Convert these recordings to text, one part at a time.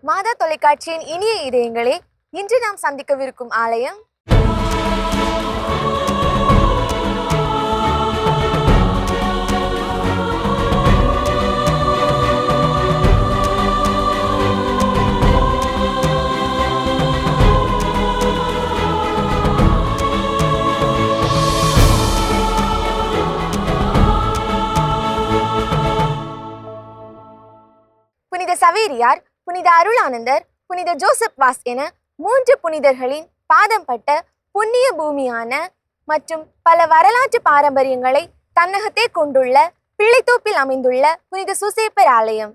மாதா தொலைக்காட்சியின் இனிய இதயங்களே, இன்று நாம் சந்திக்கவிருக்கும் ஆலயம் புனித சவேரியார், புனித அருளானந்தர், புனித ஜோசப் வாஸ் என 3 புனிதர்களின் பாதம் பட்ட புண்ணிய பூமியான மற்றும் பல வரலாற்று பாரம்பரியங்களை தன்னகத்தே கொண்டுள்ள பிள்ளைத்தோப்பில் அமைந்துள்ள புனித சூசேப்பர் ஆலயம்.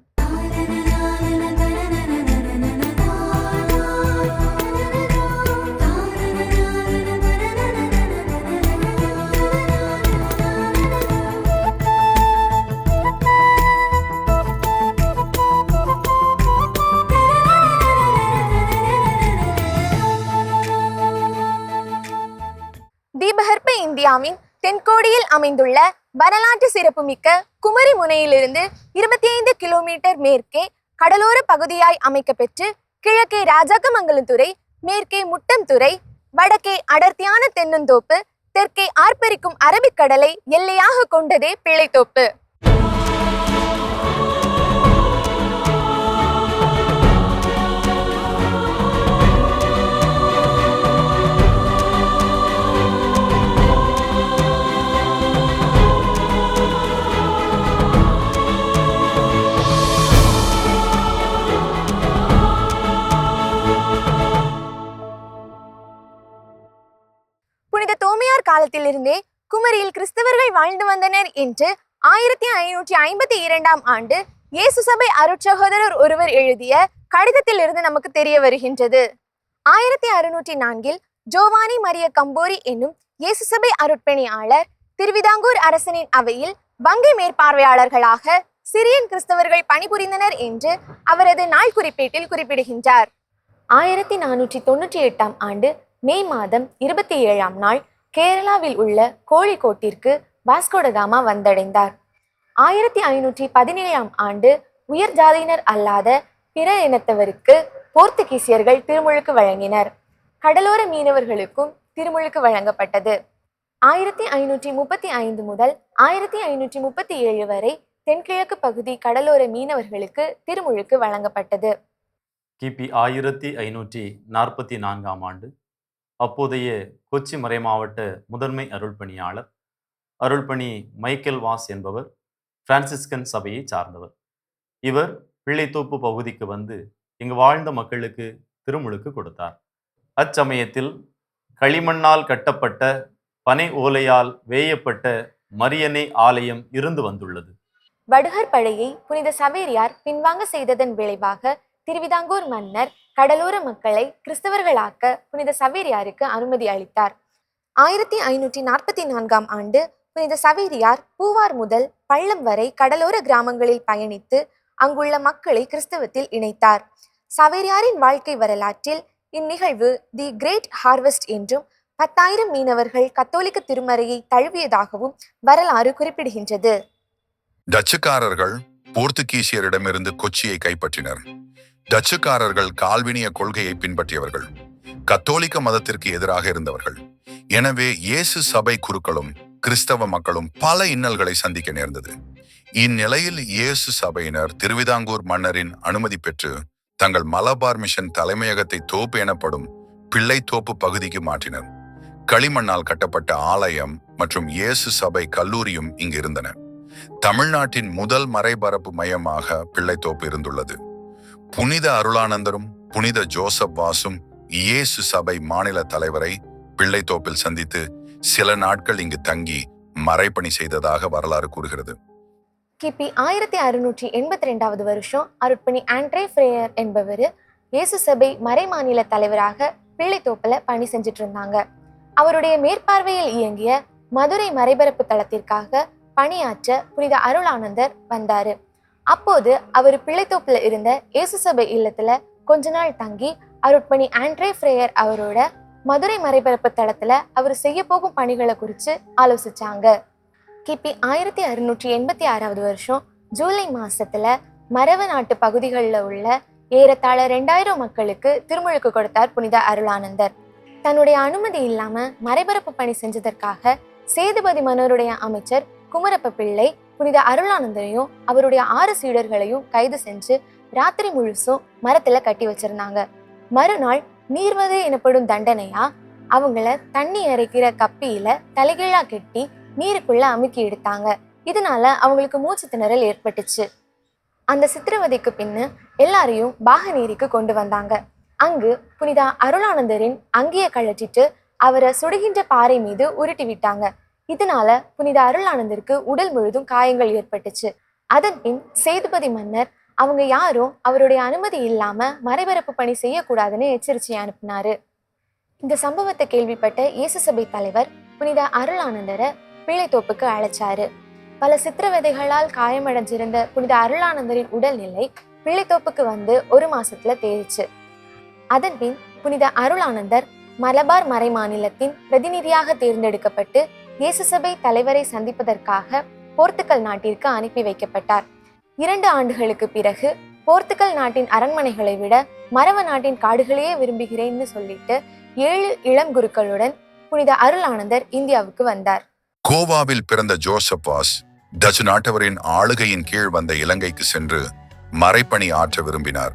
தீபகற்ப இந்தியாவின் தென்கோடியில் அமைந்துள்ள வரலாற்று சிறப்புமிக்க குமரி முனையிலிருந்து 25 கிலோமீட்டர் மேற்கே கடலோர பகுதியாய் அமைக்கப்பெற்று கிழக்கே ராஜாக்கமங்கலத்துறை, மேற்கே முட்டம்துறை, வடக்கே அடர்த்தியான தென்னந்தோப்பு, தெற்கே ஆர்ப்பரிக்கும் அரபிக்கடலை எல்லையாக கொண்டதே பிள்ளைத்தோப்பு. புனித தோமையார் காலத்திலிருந்தே குமரியில் கிறிஸ்தவர்கள் வாழ்ந்து வந்தனர் என்று 1552ஆம் ஆண்டு இயேசு சபை அருட்சகோதரர் ஒருவர் எழுதிய கடிதத்திலிருந்து நமக்கு தெரிய வருகின்றது. 1604 ஜோவானி மரிய கம்போரி என்னும் இயேசு சபை அருட்பணியாளர் திருவிதாங்கூர் அரசனின் அவையில் வங்கை மேற்பார்வையாளர்களாக சிரியன் கிறிஸ்தவர்கள் பணிபுரிந்தனர் என்று அவரது நாள் குறிப்பேட்டில் குறிப்பிடுகின்றார். 1498ஆம் ஆண்டு மே மாதம் 27ஆம் நாள் கேரளாவில் உள்ள கோழிக்கோட்டிற்கு வாஸ்கோடகாமா வந்தடைந்தார். 1517ஆம் ஆண்டு உயர் ஜாதியினர் அல்லாத பிற இனத்தவருக்கு போர்த்துகீசியர்கள் திருமுழுக்கு வழங்கினர். கடலோர மீனவர்களுக்கும் திருமுழுக்கு வழங்கப்பட்டது. 1535 முதல் 1537 வரை தென்கிழக்கு பகுதி கடலோர மீனவர்களுக்கு திருமுழுக்கு வழங்கப்பட்டது. கிபி 1544ஆம் ஆண்டு அப்போதைய கொச்சி மறைமாவட்ட முதன்மை அருள்பணியாளர் அருள்பணி மைக்கேல் வாஸ் என்பவர் பிரான்சிஸ்கன் சபையை சார்ந்தவர். இவர் பிள்ளைத்தோப்பு பகுதிக்கு வந்து இங்கு வாழ்ந்த மக்களுக்கு திருமுழுக்கு கொடுத்தார். அச்சமயத்தில் களிமண்ணால் கட்டப்பட்ட பனை ஓலையால் வேயப்பட்ட மரியனை ஆலயம் இருந்து வந்துள்ளது. வடுகர் படையை புனித சவேரியார் பின்வாங்க செய்ததன் விளைவாக திருவிதாங்கூர் மன்னர் கடலோர மக்களை கிறிஸ்தவர்களாக்க புனித சவேரியாருக்கு அனுமதி அளித்தார். 1544ஆம் ஆண்டு புனித சவேரியார் பூவார் முதல் பள்ளம் வரை கடலோர கிராமங்களில் பயணித்து அங்குள்ள மக்களை கிறிஸ்தவத்தில் இணைத்தார். சவேரியாரின் வாழ்க்கை வரலாற்றில் இந்நிகழ்வு தி கிரேட் ஹார்வெஸ்ட் என்றும் 10,000 மீனவர்கள் கத்தோலிக்க திருமறையை தழுவியதாகவும் வரலாறு குறிப்பிடுகின்றது. டச்சுக்காரர்கள் போர்த்துகீசியரிடமிருந்து கொச்சியை கைப்பற்றினர். டச்சுக்காரர்கள் கால்வினிய கொள்கையை பின்பற்றியவர்கள், கத்தோலிக்க மதத்திற்கு எதிராக இருந்தவர்கள். எனவே இயேசு சபை குருக்களும் கிறிஸ்தவ மக்களும் பல இன்னல்களை சந்திக்க நேர்ந்தது. இந்நிலையில் இயேசு சபையினர் திருவிதாங்கூர் மன்னரின் அனுமதி பெற்று தங்கள் மலபார் மிஷன் தலைமையகத்தை தோப்பு எனப்படும் பிள்ளைத்தோப்பு பகுதிக்கு மாற்றினர். களிமண்ணால் கட்டப்பட்ட ஆலயம் மற்றும் இயேசு சபை கல்லூரியும் இங்கு இருந்தன. தமிழ்நாட்டின் முதல் மறைபரப்பு மையமாக பிள்ளைத்தோப்பு இருந்துள்ளது. புனித அருளானந்தரும் புனித ஜோசப் வாசும் இயேசு சபை மாநில தலைவரை பிள்ளைத்தோப்பில் சந்தித்து சில நாட்கள் இங்கு தங்கி மறைப்பணி செய்ததாக வரலாறு கூறுகிறது. கிபி 1682 வருஷம் அருட்பணி ஆண்ட்ரே ஃப்ரேயர் என்பவர் இயேசு சபை மறை மாநில தலைவராக பிள்ளைத்தோப்புல பணி செஞ்சுட்டு இருந்தாங்க. அவருடைய மேற்பார்வையில் இயங்கிய மதுரை மறைபரப்பு தளத்திற்காக பணியாற்ற புனித அருளானந்தர் வந்தாரு. அப்போது அவர் பிள்ளைத்தோப்புல இருந்த இயேசு சபை இல்லத்துல கொஞ்ச நாள் தங்கி அருட்பணி ஆண்ட்ரே ஃப்ரேயர் அவரோட மதுரை மறைபரப்பு தளத்துல அவர் செய்ய போகும் பணிகளை குறித்து ஆலோசிச்சாங்க. கிபி 1686 வருஷம் ஜூலை மாசத்துல மரவ நாட்டு பகுதிகளில் உள்ள ஏறத்தாழ 2000 மக்களுக்கு திருமுழுக்கு கொடுத்தார் புனித அருளானந்தர். தன்னுடைய அனுமதி இல்லாம மறைபரப்பு பணி செஞ்சதற்காக சேதுபதி மன்னருடைய அமைச்சர் குமரப்ப பிள்ளை புனித அருளானந்தரையும் அவருடைய 6 சீடர்களையும் கைது செஞ்சு ராத்திரி முழுசும் மரத்துல கட்டி வச்சிருந்தாங்க. மறுநாள் நீர்வது எனப்படும் தண்டனையா அவங்கள தண்ணி இறைக்கிற கப்பியில தலைகீழா கெட்டி நீருக்குள்ள அமுக்கி எடுத்தாங்க. இதனால அவங்களுக்கு மூச்சு திணறல் ஏற்பட்டுச்சு. அந்த சித்திரவதைக்கு பின்னு எல்லாரையும் பாகநீரிக்கு கொண்டு வந்தாங்க. அங்கு புனித அருளானந்தரின் அங்கிய கழற்றிட்டு அவரை சுடுகின்ற பாறை மீது உருட்டி விட்டாங்க. இதனால புனித அருளானந்தருக்கு உடல் முழுதும் காயங்கள் ஏற்பட்டுச்சு. அதன் பின் சேதுபதி மன்னர் அவங்க யாரும் அவருடைய அனுமதி இல்லாம மறைபரப்பு பணி செய்யக்கூடாதுன்னு எச்சரிக்கை அனுப்பினாரு. இந்த சம்பவத்தை கேள்விப்பட்ட இயேசு சபை தலைவர் புனித அருளானந்தரை பிள்ளைத்தோப்புக்கு அழைச்சாரு. பல சித்திரவதைகளால் காயமடைஞ்சிருந்த புனித அருளானந்தரின் உடல்நிலை பிள்ளைத்தோப்புக்கு வந்து 1 மாசத்துல தேறிச்சு. அதன் பின் புனித அருளானந்தர் மலபார் மறை மாநிலத்தின் பிரதிநிதியாக தேர்ந்தெடுக்கப்பட்டு இயேசு சபை தலைவரை சந்திப்பதற்காக போர்த்துகல் நாட்டிற்கு அனுப்பி வைக்கப்பட்டார். 2 ஆண்டுகளுக்கு பிறகு போர்த்துகல் நாட்டின் அரண்மனைகளை விட மரவ நாட்டின் காடுகளையே விரும்புகிறேன்னு சொல்லிட்டு 7 இளம் குருக்களுடன் புனித அருளானந்தர் இந்தியாவுக்கு வந்தார். கோவாவில் பிறந்த ஜோசப் வாஸ் டச்சு நாட்டவரின் ஆளுகையின் கீழ் வந்த இலங்கைக்கு சென்று மறைப்பணி ஆற்ற விரும்பினார்.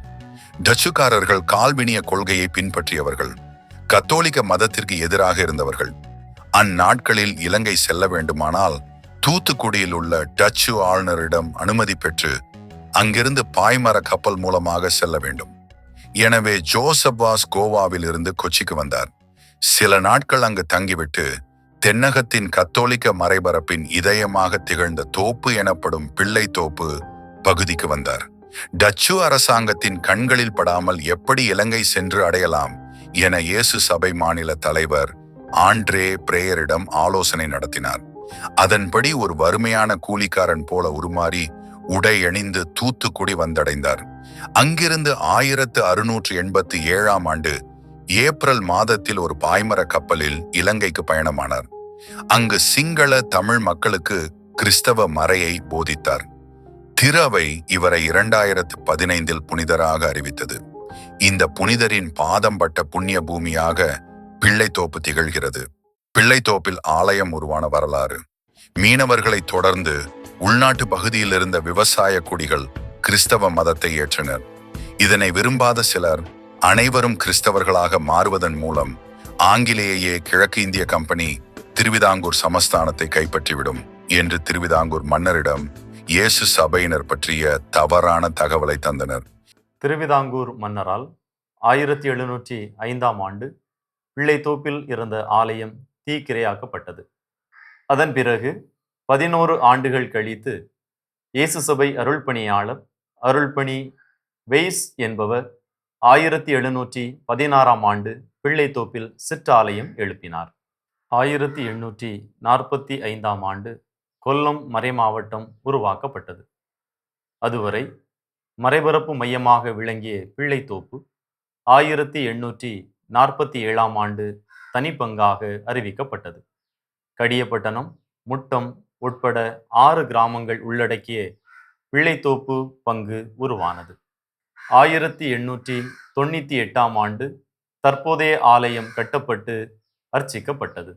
டச்சுக்காரர்கள் கால்வினிய கொள்கையை பின்பற்றியவர்கள், கத்தோலிக்க மதத்திற்கு எதிராக இருந்தவர்கள். அந்நாட்களில் இலங்கை செல்ல வேண்டுமானால் தூத்துக்குடியில் உள்ள டச்சு ஆளுநரிடம் அனுமதி பெற்று அங்கிருந்து பாய்மர கப்பல் மூலமாக செல்ல வேண்டும். எனவே ஜோசப் வாஸ் கோவாவில் இருந்து கொச்சிக்கு வந்தார். சில நாட்கள் அங்கு தங்கிவிட்டு தென்னகத்தின் கத்தோலிக்க மறைபரப்பின் இதயமாக திகழ்ந்த தோப்பு எனப்படும் பிள்ளைத்தோப்பு பகுதிக்கு வந்தார். டச்சு அரசாங்கத்தின் கண்களில் படாமல் எப்படி இலங்கை சென்று அடையலாம் என இயேசு சபை மாநில தலைவர் ஆண்ட்ரே பிரேயரிடம் ஆலோசனை நடத்தினார். அதன்படி ஒரு வறுமையான கூலிக்காரன் போல உருமாறி உடை அணிந்து தூத்துக்குடி வந்தடைந்தார். அங்கிருந்து 1687ஆம் ஆண்டு ஏப்ரல் மாதத்தில் ஒரு பாய்மர கப்பலில் இலங்கைக்கு பயணமானார். அங்கு சிங்கள தமிழ் மக்களுக்கு கிறிஸ்தவ மறையை போதித்தார். திரவை இவரை 2015 புனிதராக அறிவித்தது. இந்த புனிதரின் பாதம் பட்ட புண்ணிய பூமியாக பிள்ளைத்தோப்பு திகழ்கிறது. பிள்ளைத்தோப்பில் ஆலயம் உருவான வரலாறு. மீனவர்களை தொடர்ந்து உள்நாட்டு பகுதியில் இருந்த விவசாய குடிகள் கிறிஸ்தவ மதத்தை ஏற்றனர். இதனை விரும்பாத சிலர் அனைவரும் கிறிஸ்தவர்களாக மாறுவதன் மூலம் ஆங்கிலேயே கிழக்கு இந்திய கம்பெனி திருவிதாங்கூர் சமஸ்தானத்தை கைப்பற்றிவிடும் என்று திருவிதாங்கூர் மன்னரிடம் இயேசு சபையினர் பற்றிய தவறான தகவலை தந்தனர். திருவிதாங்கூர் மன்னரால் 1705ஆம் ஆண்டு பிள்ளைத்தோப்பில் இருந்த ஆலயம் தீக்கிரையாக்கப்பட்டது. அதன் பிறகு 11 ஆண்டுகள் கழித்து இயேசு சபை அருள்பணியாளர் அருள்பணி வெய்ஸ் என்பவர் 1716ஆம் ஆண்டு பிள்ளைத்தோப்பில் சிற்றாலயம் எழுப்பினார். 1845ஆம் ஆண்டு கொல்லம் மறைமாவட்டம் உருவாக்கப்பட்டது. அதுவரை மறைபரப்பு மையமாக விளங்கிய பிள்ளைத்தோப்பு 1847ஆம் ஆண்டு தனிப்பங்காக அறிவிக்கப்பட்டது. கடியப்பட்டணம், முட்டம் உட்பட 6 கிராமங்கள் உள்ளடக்கிய பிள்ளைத்தோப்பு பங்கு உருவானது. 1898ஆம் ஆண்டு தற்போதைய ஆலயம் கட்டப்பட்டு அர்ச்சிக்கப்பட்டது.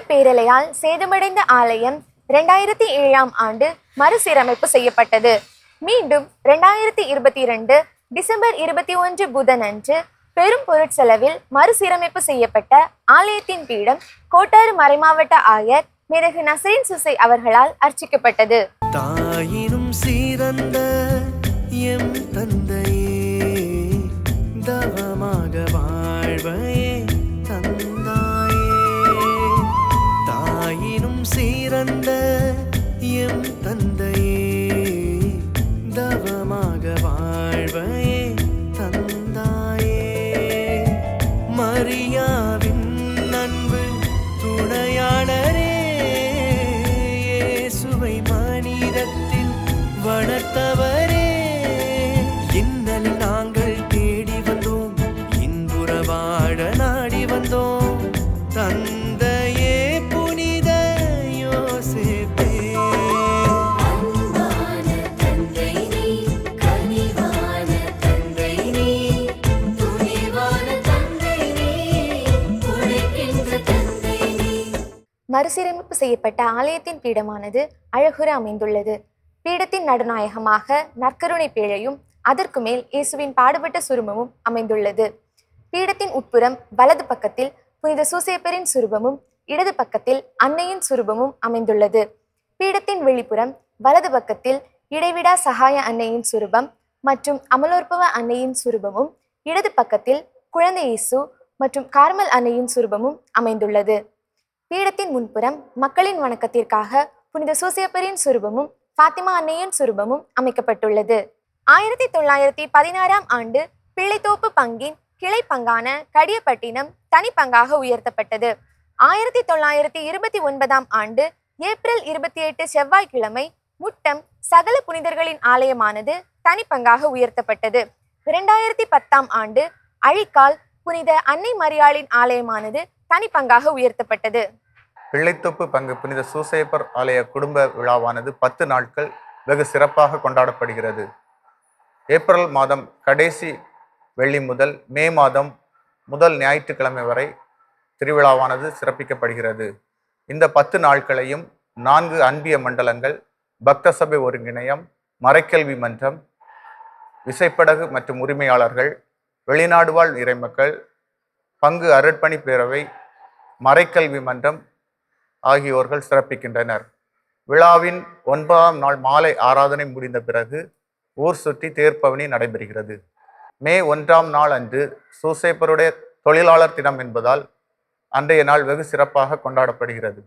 பேரலையால் சேதமடைந்த ஆலயம் 2007ஆம் ஆண்டு மறுசீரமைப்பு செய்யப்பட்டது. மீண்டும் 2022 டிசம்பர் 21 புதனன்று பெரும் பொருட்செலவில் மறுசீரமைப்பு செய்யப்பட்ட ஆலயத்தின் பீடம் கோட்டாறு மறைமாவட்ட ஆயர் மேதகு நசரீன் சுசை அவர்களால் அர்ச்சிக்கப்பட்டது. தாயினும் சீரந்த எம் தந்தையே, தவமாக வாழ்வையே தந்தாயே. தாயினும் சீரந்த எம் தந்தையே, தவமாக வாழ்வையே தந்தாயே. மரியாவின் அன்பு துணையாளரே, மறுசீரமைப்பு செய்யப்பட்ட ஆலயத்தின் பீடமானது அழகுற அமைந்துள்ளது. பீடத்தின் நடுநாயகமாக நற்கருணை பேழையும் அதற்கு மேல் இயேசுவின் பாடுபட்ட சுரூபமும் அமைந்துள்ளது. பீடத்தின் உட்புறம் வலது பக்கத்தில் புனித சூசேப்பரின் சுரூபமும் இடது பக்கத்தில் அன்னையின் சுரூபமும் அமைந்துள்ளது. பீடத்தின் வெளிப்புறம் வலது பக்கத்தில் இடைவிடா சகாய அன்னையின் சுரூபம் மற்றும் அமலோற்பவ அன்னையின் சுரூபமும் இடது பக்கத்தில் குழந்தை இயேசு மற்றும் கார்மல் அன்னையின் சுரூபமும் அமைந்துள்ளது. பீடத்தின் முன்புறம் மக்களின் வணக்கத்திற்காக புனித சூசேப்பரின் சுரூபமும் ஃபாத்திமா அன்னையின் சுரூபமும் அமைக்கப்பட்டுள்ளது. 1916 ஆண்டு பிள்ளைத்தோப்பு பங்கின் கிளை பங்கான கடியப்பட்டினம் தனி பங்காக உயர்த்தப்பட்டது. 1929 ஆண்டு ஏப்ரல் 28 செவ்வாய்க்கிழமை முட்டம் சகல புனிதர்களின் ஆலயமானது தனி பங்காக உயர்த்தப்பட்டது. 2010 ஆண்டு அழிக்கால் புனித அன்னை மரியாளின் ஆலயமானது தனி பங்காக உயர்த்தப்பட்டது. பிள்ளைத்தோப்பு பங்கு புனித சூசேப்பர் ஆலய குடும்ப விழாவானது 10 நாட்கள் வெகு சிறப்பாக கொண்டாடப்படுகிறது. ஏப்ரல் மாதம் கடைசி வெள்ளி முதல் மே மாதம் முதல் ஞாயிற்றுக்கிழமை வரை திருவிழாவானது சிறப்பிக்கப்படுகிறது. இந்த 10 நாட்களையும் 4 அன்பிய மண்டலங்கள், பக்த சபை ஒருங்கிணையம், மறைக்கல்வி மன்றம், விசைப்படகு மற்றும் உரிமையாளர்கள், வெளிநாடு வாழ் இறைமக்கள், பங்கு அருட்பணி பேரவை, மறைக்கல்வி மன்றம் ஆகியோர்கள் சிறப்பிக்கின்றனர். விழாவின் 9ஆம் நாள் மாலை ஆராதனை முடிந்த பிறகு ஊர் சுற்றி தேர்ப்பவனி நடைபெறுகிறது. மே 1ஆம் நாள் அன்று சூசேப்பருடைய தொழிலாளர் தினம் என்பதால் அன்றைய நாள் வெகு சிறப்பாக கொண்டாடப்படுகிறது.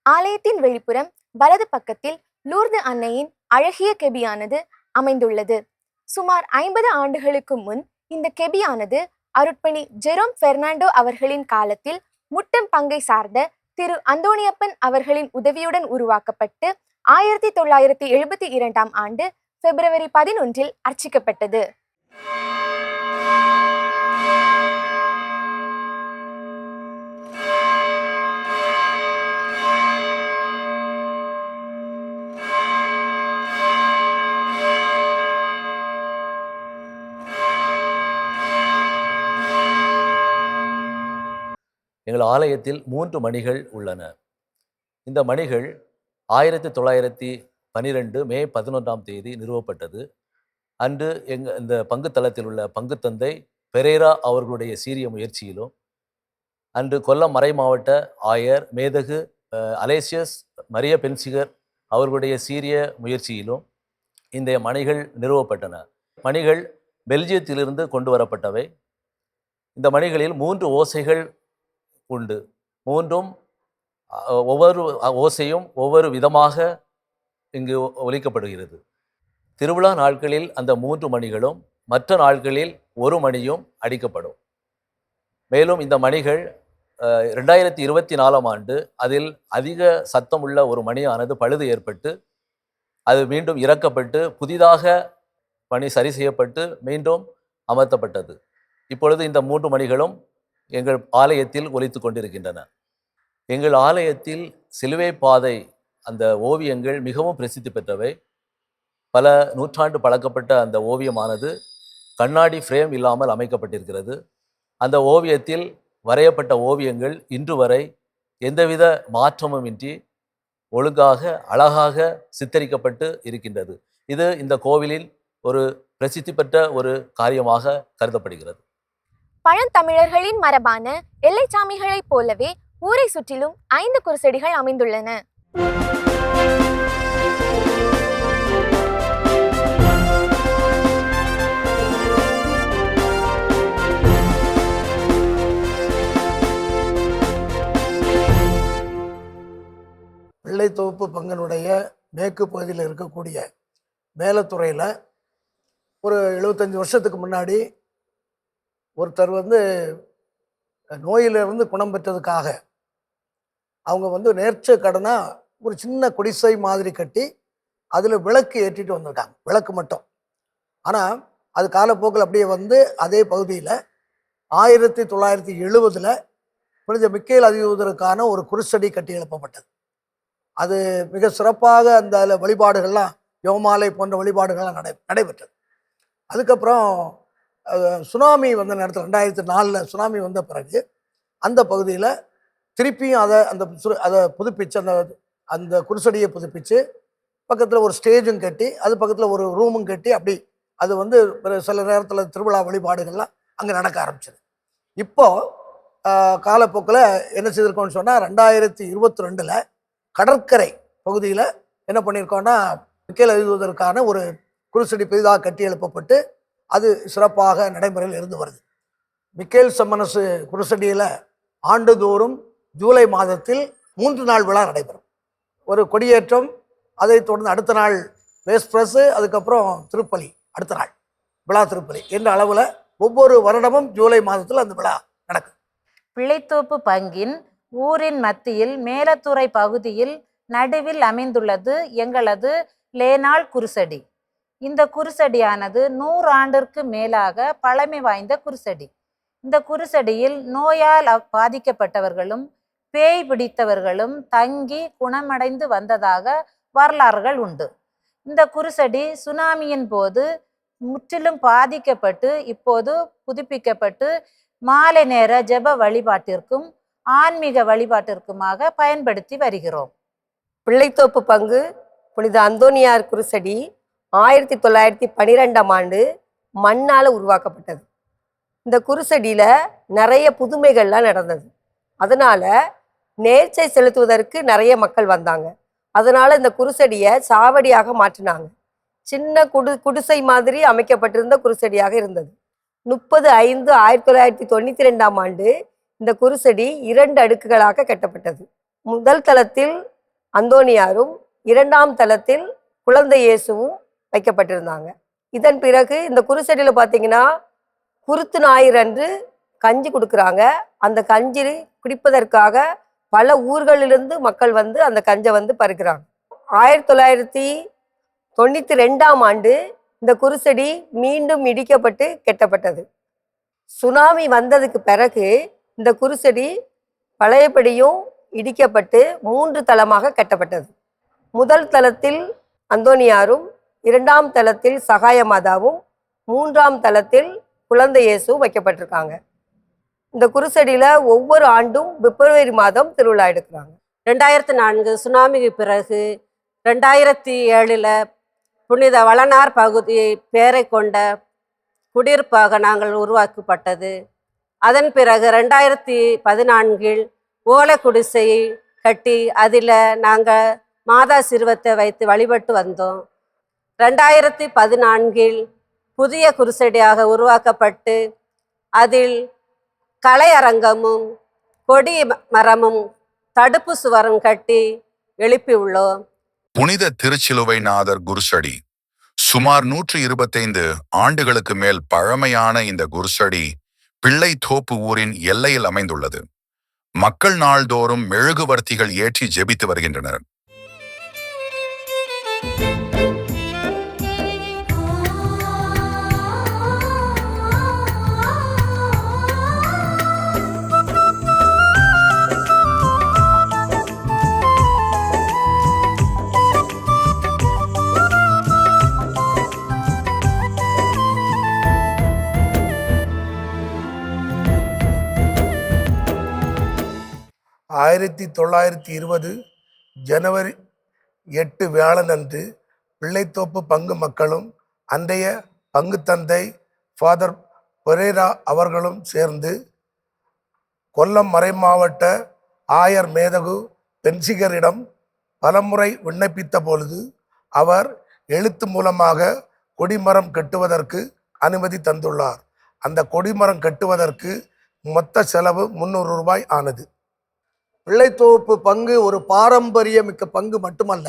ஆலயத்தின் வெளிப்புறம் வலது பக்கத்தில் லூர்து அன்னையின் அழகிய கெபியானது அமைந்துள்ளது. சுமார் 50 ஆண்டுகளுக்கு முன் இந்த கெபியானது அருட்பணி ஜெரோம் பெர்னாண்டோ அவர்களின் காலத்தில் முட்டம் பங்கை சார்ந்த திரு அந்தோணியப்பன் அவர்களின் உதவியுடன் உருவாக்கப்பட்டு 1972 ஆண்டு பிப்ரவரி 11 அர்ச்சிக்கப்பட்டது. எங்கள் ஆலயத்தில் 3 மணிகள் உள்ளன. இந்த மணிகள் 1912 மே 11ஆம் தேதி நிறுவப்பட்டது. அன்று இந்த பங்கு தளத்தில் உள்ள பங்கு தந்தை பெரேரா அவர்களுடைய சீரிய முயற்சியிலும், அன்று கொல்லம் மறை மாவட்ட ஆயர் மேதகு அலேசியஸ் மரிய பென்சிகர் அவர்களுடைய சீரிய முயற்சியிலும் இந்த மணிகள் நிறுவப்பட்டன. மணிகள் பெல்ஜியத்திலிருந்து கொண்டு வரப்பட்டவை. இந்த மணிகளில் 3 ஓசைகள் உண்டு. மூன்றும் ஒவ்வொரு ஓசையும் ஒவ்வொரு விதமாக இங்கு ஒலிக்கப்படுகிறது. திருவிழா நாட்களில் அந்த 3 மணிகளும், மற்ற நாட்களில் 1 மணியும் அடிக்கப்படும். மேலும் இந்த மணிகள் 2024ஆம் ஆண்டு அதில் அதிக சத்தமுள்ள ஒரு மணியானது பழுது ஏற்பட்டு அது மீண்டும் இறக்கப்பட்டு புதிதாக மணி சரி செய்யப்பட்டு மீண்டும் அமர்த்தப்பட்டது. இப்பொழுது இந்த 3 மணிகளும் எங்கள் ஆலயத்தில் ஒலித்து கொண்டிருக்கின்றன. எங்கள் ஆலயத்தில் சிலுவை பாதை அந்த ஓவியங்கள் மிகவும் பிரசித்தி பெற்றவை. பல நூற்றாண்டு பழக்கப்பட்ட அந்த ஓவியமானது கண்ணாடி ஃப்ரேம் இல்லாமல் அமைக்கப்பட்டிருக்கிறது. அந்த ஓவியத்தில் வரையப்பட்ட ஓவியங்கள் இன்று வரை எந்தவித மாற்றமுமின்றி ஒழுங்காக அழகாக சித்தரிக்கப்பட்டு இருக்கின்றது. இது இந்த கோவிலில் ஒரு பிரசித்தி பெற்ற ஒரு காரியமாக கருதப்படுகிறது. பழந்தமிழர்களின் மரபான எல்லைச்சாமிகளைப் போலவே ஊரை சுற்றிலும் 5 குருசடிகள் அமைந்துள்ளன. பிள்ளைத்தோப்பு பங்கனுடைய மேற்கு பகுதியில் இருக்கக்கூடிய மேலத்துறையில் ஒரு 75 வருஷத்துக்கு முன்னாடி ஒருத்தர் நோயிலிருந்து குணம் பெற்றதுக்காக அவங்க நேர்ச்ச கடனாக ஒரு சின்ன குடிசை மாதிரி கட்டி அதில் விளக்கு ஏற்றிட்டு வந்திருக்காங்க. விளக்கு மட்டும். ஆனால் அது காலப்போக்கில் அப்படியே அதே பகுதியில் 1970 புனித மிக்கேல் அதிதூதருக்கான ஒரு குருசடி கட்டி எழுப்பப்பட்டது. அது மிக சிறப்பாக அந்த வழிபாடுகள்லாம் யோமாலை போன்ற வழிபாடுகள்லாம் நடைபெற்றது. அதுக்கப்புறம் சுனாமி வந்த நேரத்தில் 2004 சுனாமி வந்த பிறகு அந்த பகுதியில் திருப்பியும் அதை புதுப்பிச்சு அந்த அந்த குருசடியை புதுப்பிச்சு பக்கத்தில் ஒரு ஸ்டேஜும் கட்டி அது பக்கத்தில் ஒரு ரூமும் கட்டி அப்படி அது வந்து சில நேரத்தில் திருவிழா வழிபாடுகள்லாம் அங்கே நடக்க ஆரம்பிச்சது. இப்போது காலப்போக்கில் என்ன செய்திருக்கோம்னு சொன்னால் 2022 கடற்கரை பகுதியில் என்ன பண்ணியிருக்கோம்னா மிக்கேல் எழுதுவதற்கான ஒரு குருசடி பெரிதாக கட்டி எழுப்பப்பட்டு அது சிறப்பாக நடைமுறையில் இருந்து வருது. மிக்கேல் செம்மனசு குருசடியில் ஆண்டுதோறும் ஜூலை மாதத்தில் 3 நாள் விழா நடைபெறும். ஒரு கொடியேற்றம், அதை தொடர்ந்து அடுத்த நாள் வேஸ்பிரஸ், அதுக்கப்புறம் திருப்பலி, அடுத்த நாள் விழா திருப்பலி என்ற அளவில் ஒவ்வொரு வருடமும் ஜூலை மாதத்தில் அந்த விழா நடக்கும். பிள்ளைத்தோப்பு பங்கின் ஊரின் மத்தியில் மேலத்துறை பகுதியில் நடுவில் அமைந்துள்ளது எங்களது லேனாள் குருசடி. இந்த குருசடியானது 100 ஆண்டிற்கு மேலாக பழமை வாய்ந்த குருசடி. இந்த குருசடியில் நோயால் பாதிக்கப்பட்டவர்களும் பேய் பிடித்தவர்களும் தங்கி குணமடைந்து வந்ததாக வரலாறுகள் உண்டு. இந்த குருசடி சுனாமியின் போது முற்றிலும் பாதிக்கப்பட்டு இப்போது புதுப்பிக்கப்பட்டு மாலை நேர ஜெப வழிபாட்டிற்கும் ஆன்மீக வழிபாட்டிற்குமாக பயன்படுத்தி வருகிறோம். பிள்ளைத்தோப்பு பங்கு புனித அந்தோனியார் குருசடி 1912ஆம் ஆண்டு மண்ணால் உருவாக்கப்பட்டது. இந்த குருசடியில் நிறைய புதுமைகள்லாம் நடந்தது. அதனால் நேர்ச்சை செலுத்துவதற்கு நிறைய மக்கள் வந்தாங்க. அதனால் இந்த குருசடியை சாவடியாக மாற்றினாங்க. சின்ன குடிசை மாதிரி அமைக்கப்பட்டிருந்த குருசடியாக இருந்தது. 30/5/1992ஆம் ஆண்டு இந்த குருசடி 2 அடுக்குகளாக கட்டப்பட்டது. முதல் தளத்தில் அந்தோனியாரும் 2ஆம் தளத்தில் குழந்தை இயேசுவும் வைக்கப்பட்டிருந்தாங்க. இதன் பிறகு இந்த குருசடியில் பார்த்தீங்கன்னா குருத்து ஞாயிறு அன்று கஞ்சி கொடுக்குறாங்க. அந்த கஞ்சி குடிப்பதற்காக பல ஊர்களிலிருந்து மக்கள் வந்து அந்த கஞ்சை வந்து பருகிறாங்க. 1992ஆம் ஆண்டு இந்த குருசடி மீண்டும் இடிக்கப்பட்டு கட்டப்பட்டது. சுனாமி வந்ததுக்கு பிறகு இந்த குருசடி பழையபடியும் இடிக்கப்பட்டு 3 தளமாக கட்டப்பட்டது. முதல் தளத்தில் அந்தோனியாரும், 2ஆம் தளத்தில் சகாய மாதாவும், 3ஆம் தளத்தில் குழந்தை இயேசுவும் வைக்கப்பட்டிருக்காங்க. இந்த குருசடியில் ஒவ்வொரு ஆண்டும் பிப்ரவரி மாதம் திருவிழா எடுக்கிறாங்க. 2004 சுனாமிக்கு பிறகு 2007 புனித வளனார் பகுதி பேரை கொண்ட குடியிருப்பாக நாங்கள் உருவாக்கப்பட்டது. அதன் பிறகு 2014 ஓலை குடிசை கட்டி அதில் நாங்கள் மாதா சிறுவத்தை வைத்து வழிபட்டு வந்தோம். 2014 புதிய குருசடியாக உருவாக்கப்பட்டு அதில் கலையரங்கமும் கொடி மரமும் தடுப்பு சுவரும் கட்டி எழுப்பியுள்ளோம். புனித திருச்சிலுவைநாதர் குருசடி சுமார் 125 ஆண்டுகளுக்கு மேல் பழமையான இந்த குருசடி பிள்ளைத்தோப்பு ஊரின் எல்லையில் அமைந்துள்ளது. மக்கள் நாள்தோறும் மெழுகுவர்த்திகள் ஏற்றி ஜெபித்து வருகின்றனர். ஆயிரத்தி 1920 ஜனவரி 8 வியாழனன்று பிள்ளைத்தோப்பு பங்கு மக்களும் அன்றைய பங்கு தந்தை ஃபாதர் பெரேரா அவர்களும் சேர்ந்து கொல்லம் மறைமாவட்ட ஆயர் மேதகு பென்சிகரிடம் பலமுறை விண்ணப்பித்த பொழுது அவர் எழுத்து மூலமாக கொடிமரம் கட்டுவதற்கு அனுமதி தந்துள்ளார். அந்த கொடிமரம் கட்டுவதற்கு மொத்த செலவு 300 ரூபாய் ஆனது. பிள்ளைத்தோப்பு பங்கு ஒரு பாரம்பரியமிக்க பங்கு மட்டுமல்ல,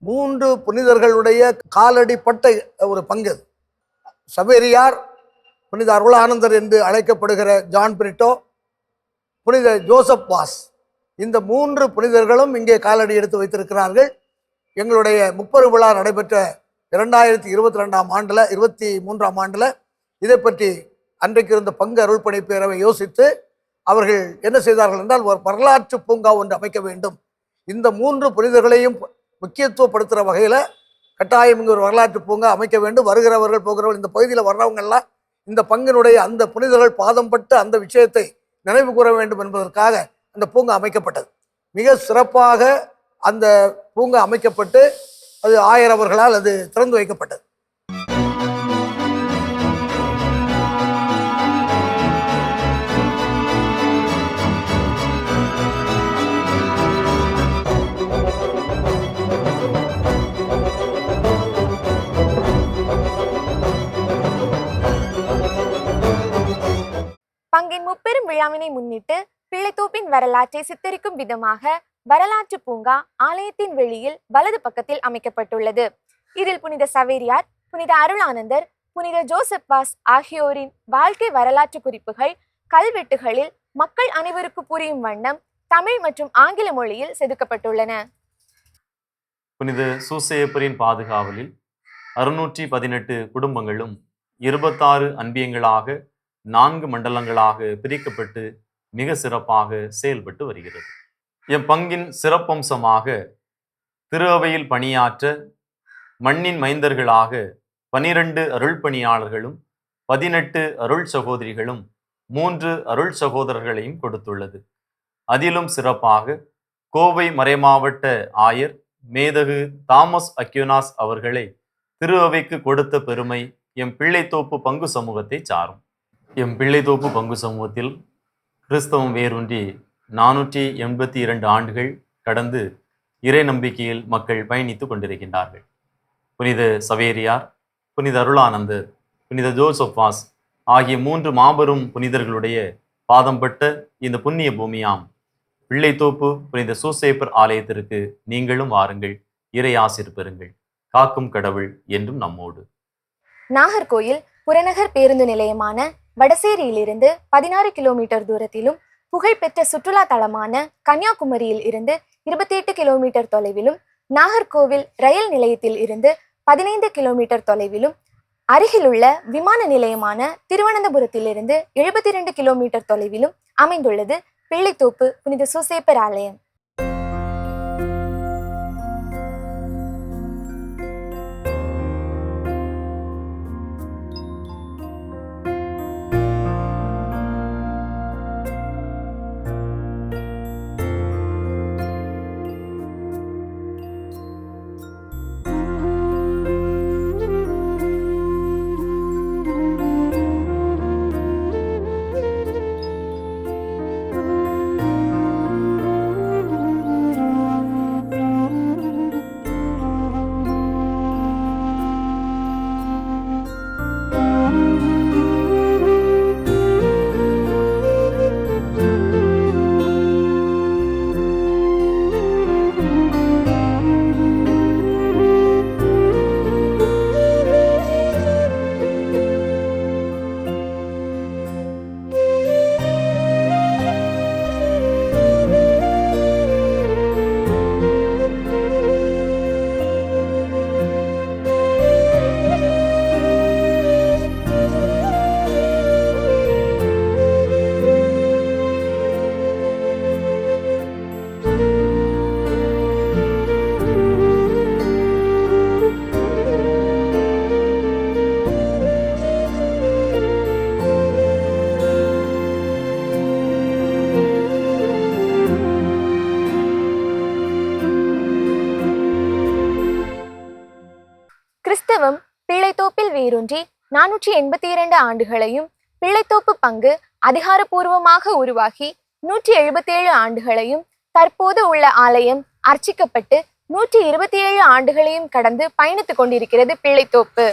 3 புனிதர்களுடைய காலடிப்பட்ட ஒரு பங்கு. சவேரியார், புனித அருளானந்தர் என்று அழைக்கப்படுகிற ஜான் பிரிட்டோ, புனித ஜோசப் வாஸ், இந்த 3 புனிதர்களும் இங்கே காலடி எடுத்து வைத்திருக்கிறார்கள். எங்களுடைய முப்பெரு விழா நடைபெற்ற 2022ஆம் ஆண்டில் 23ஆம் ஆண்டில் இதை பற்றி அன்றைக்கு இருந்த பங்கு அருள்பணி பேரவை யோசித்து அவர்கள் என்ன செய்தார்கள் என்றால் ஒரு வரலாற்று பூங்கா ஒன்று அமைக்க வேண்டும். இந்த 3 புனிதர்களையும் முக்கியத்துவப்படுத்துகிற வகையில் கட்டாயம் இங்கே ஒரு வரலாற்று பூங்கா அமைக்க வேண்டும். வருகிறவர்கள் போகிறவர்கள் இந்த பகுதியில் வர்றவங்கெல்லாம் இந்த பங்கினுடைய அந்த புனிதர்கள் பாதம் பட்டு அந்த விஷயத்தை நினைவு கூற வேண்டும் என்பதற்காக அந்த பூங்கா அமைக்கப்பட்டது. மிக சிறப்பாக அந்த பூங்கா அமைக்கப்பட்டு அது ஆயர் அவர்களால் அது திறந்து வைக்கப்பட்டது. பங்கின் முப்பெரும் விழாவினை முன்னிட்டு பிள்ளைத்தோப்பின் வரலாற்றை சித்தரிக்கும் விதமாக வரலாற்று பூங்கா ஆலயத்தின் வெளியில் வலது பக்கத்தில் அமைக்கப்பட்டுள்ளது. இதில் புனித சவேரியார், புனித அருளானந்தர், புனித ஜோசப் வாஸ் ஆகியோரின் வாழ்க்கை வரலாற்று குறிப்புகள் கல்வெட்டுகளில் மக்கள் அனைவருக்கு புரியும் வண்ணம் தமிழ் மற்றும் ஆங்கில மொழியில் செதுக்கப்பட்டுள்ளன. புனித சூசையப்பரின் பாதுகாவலில் 618 குடும்பங்களும் 26 அன்பியங்களாக 4 மண்டலங்களாக பிரிக்கப்பட்டு மிக சிறப்பாக செயல்பட்டு வருகிறது. எம் பங்கின் சிறப்பம்சமாக திரு அவையில் பணியாற்ற மண்ணின் மைந்தர்களாக 12 அருள் பணியாளர்களும் 18 அருள் சகோதரிகளும் 3 அருள் சகோதரர்களையும் கொடுத்துள்ளது. அதிலும் சிறப்பாக கோவை மறைமாவட்ட ஆயர் மேதகு தாமஸ் அக்யூனாஸ் அவர்களை திரு அவைக்கு கொடுத்த பெருமை எம் பிள்ளைத்தோப்பு பங்கு சமூகத்தை சாரும். எம் பிள்ளைத்தோப்பு பங்கு சமூகத்தில் கிறிஸ்தவம் வேரூன்றி 482 ஆண்டுகள் கடந்து இறை நம்பிக்கையில் மக்கள் பயணித்து கொண்டிருக்கின்றார்கள். புனித சவேரியார், புனித அருளானந்தர், புனித ஜோசப் வாஸ் ஆகிய 3 மாபெரும் புனிதர்களுடைய பாதம்பட்ட இந்த புண்ணிய பூமியாம் பிள்ளைத்தோப்பு புனித சூசேப்பர் ஆலயத்திற்கு நீங்களும் வாருங்கள், இறை ஆசீர் பெறுங்கள். காக்கும் கடவுள் என்றும் நம்மோடு. நாகர்கோயில் புறநகர் பேருந்து நிலையமான வடசேரியிலிருந்து 16 கிலோமீட்டர் தூரத்திலும், புகழ்பெற்ற சுற்றுலா தலமான கன்னியாகுமரியில் இருந்து 28 கிலோமீட்டர் தொலைவிலும், நாகர்கோவில் ரயில் நிலையத்தில் இருந்து 15 கிலோமீட்டர் தொலைவிலும், அருகிலுள்ள விமான நிலையமான திருவனந்தபுரத்திலிருந்து 72 கிலோமீட்டர் தொலைவிலும் அமைந்துள்ளது பிள்ளைத்தோப்பு புனித சூசேப்பர் ஆலயம். கிறிஸ்தவம் பிள்ளைத்தோப்பில் வேரூன்றி 482 ஆண்டுகளையும், பிள்ளைத்தோப்பு பங்கு அதிகாரப்பூர்வமாக உருவாகி 177 ஆண்டுகளையும், தற்போது உள்ள ஆலயம் அர்ச்சிக்கப்பட்டு 127 ஆண்டுகளையும் கடந்து பயணித்துக் கொண்டிருக்கிறது பிள்ளைத்தோப்பு.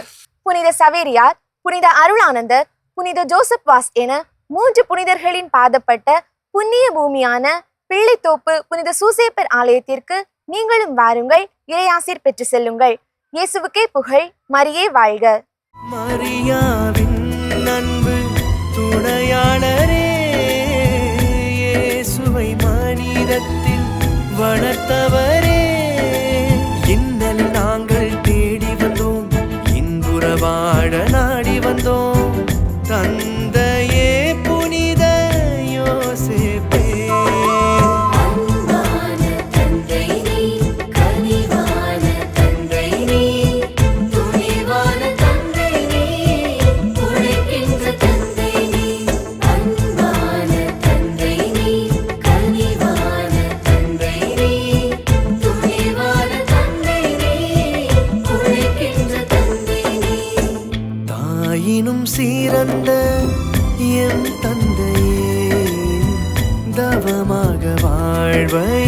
புனித சவேரியார், புனித அருளானந்தர், புனித ஜோசப் வாஸ் என 3 புனிதர்களின் பாதப்பட்ட புண்ணிய பூமியான பிள்ளைத்தோப்பு புனித சூசேப்பர் ஆலயத்திற்கு நீங்களும் வாருங்கள், இறையாசீர் பெற்று செல்லுங்கள். இயேசுவுக்கே புகழ், மரியே வாழ்க. மரியாவின் அன்பு துணையாளரே, இயேசுவை மனிதத்தில் வளர்த்தவரே, இன்னல் நாங்கள் தேடி வந்தோம், இன்புற வாழ நாடி வந்தோம், தந்தையே புனித யோசேப்பே. கனிவான தந்தை நீ, கனிவான சீரந்த என் தந்தையே தவமாக வாழ்வை